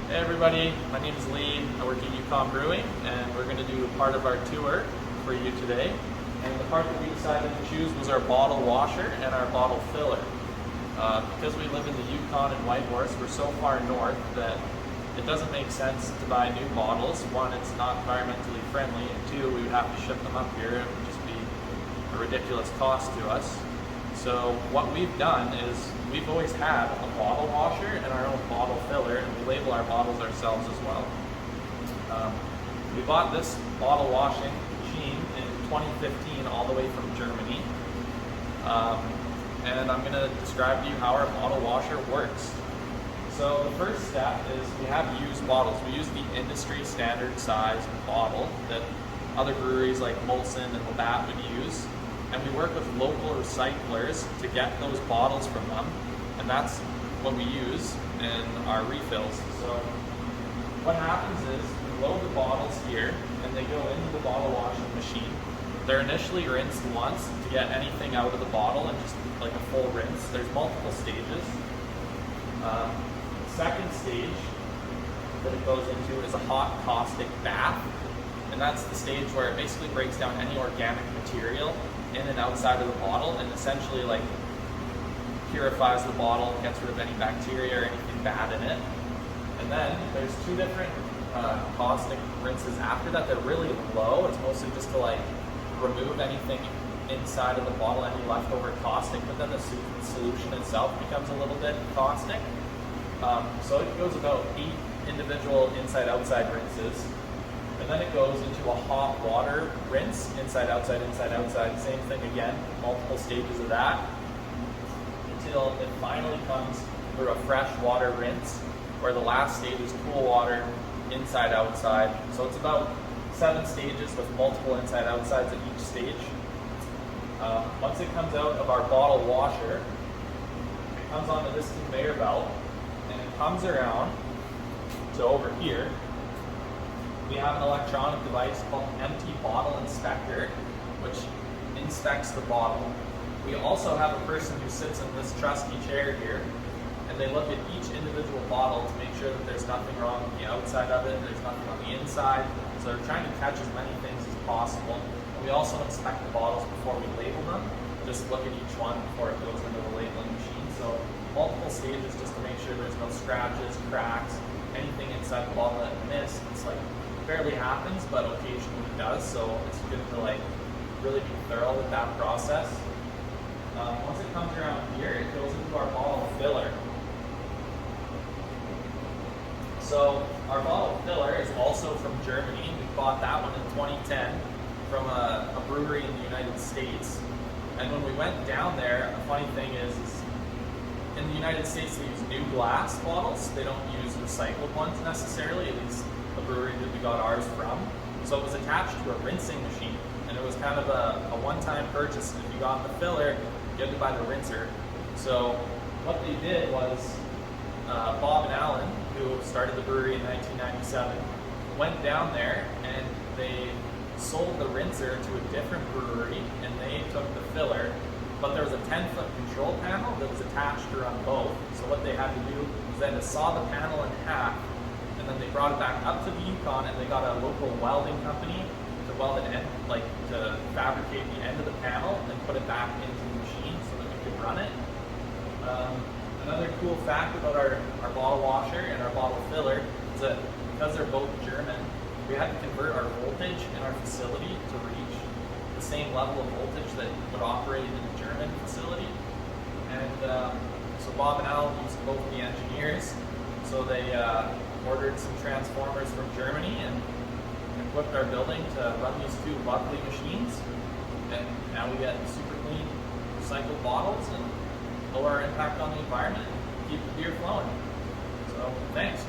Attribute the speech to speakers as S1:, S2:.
S1: Hey everybody, my name is Lee. I work at Yukon Brewing, and we're going to do part of our tour for you today. And the part that we decided to choose was our bottle washer and our bottle filler. Because we live in the Yukon and Whitehorse, we're so far north that it doesn't make sense to buy new bottles. One, it's not environmentally friendly, and two, we would have to ship them up here. It would just be a ridiculous cost to us. So what we've done is we've always had a bottle washer and our own bottle filler, and we label our bottles ourselves as well. We bought this bottle washing machine in 2015 all the way from Germany. And I'm going to describe to you how our bottle washer works. So the first step is we have used bottles. We use the industry standard size bottle that other breweries like Molson and Labatt would use. And we work with local recyclers to get those bottles from them. And that's what we use in our refills. So what happens is we load the bottles here and they go into the bottle washing machine. They're initially rinsed once to get anything out of the bottle and just like a full rinse. There's multiple stages. The second stage that it goes into is a hot caustic bath. And that's the stage where it basically breaks down any organic material in and outside of the bottle and essentially like purifies the bottle, gets rid of any bacteria or anything bad in it. And then there's two different caustic rinses after that. They're really low. It's mostly just to like remove anything inside of the bottle, any leftover caustic, but then the solution itself becomes a little bit caustic. So it goes about 8 individual inside-outside rinses. And then it goes into a hot water rinse, inside, outside, same thing again, multiple stages of that, until it finally comes through a fresh water rinse, where the last stage is cool water, inside, outside. So it's about 7 stages with multiple inside, outsides at each stage. Once it comes out of our bottle washer, it comes onto this conveyor belt, and it comes around to over here. We have an electronic device called Empty Bottle Inspector, which inspects the bottle. We also have a person who sits in this trusty chair here, and they look at each individual bottle to make sure that there's nothing wrong with the outside of it, there's nothing on the inside. So they're trying to catch as many things as possible. And we also inspect the bottles before we label them, just look at each one before it goes into the labeling machine. So multiple stages just to make sure there's no scratches, cracks, anything inside the bottle that missed. It's like barely happens, but occasionally it does, so it's good to like really be thorough with that process. Once it comes around here, it goes into our bottle filler. So our bottle filler is also from Germany. We bought that one in 2010 from a brewery in the United States. And when we went down there, a funny thing is in the United States they use new glass bottles. They don't use recycled ones necessarily, at least the brewery that we got ours from. So it was attached to a rinsing machine, and it was kind of a one-time purchase. If you got the filler, you had to buy the rinser. So what they did was Bob and Alan, who started the brewery in 1997, went down there and they sold the rinser to a different brewery, and they took the filler, but there was a 10-foot control panel that was attached to run both. So what they had to do was then to saw the panel in half, and then they brought it back up to the Yukon, and they got a local welding company to weld it in, like to fabricate the end of the panel and put it back into the machine so that we could run it. Another cool fact about our bottle washer and our bottle filler is that because they're both German, we had to convert our voltage in our facility to reach the same level of voltage that would operate in a German facility. And so Bob and Al used both the engineers, so they ordered some transformers from Germany and equipped our building to run these 2 lovely machines. And now we get super clean recycled bottles and lower our impact on the environment and keep the beer flowing. So thanks.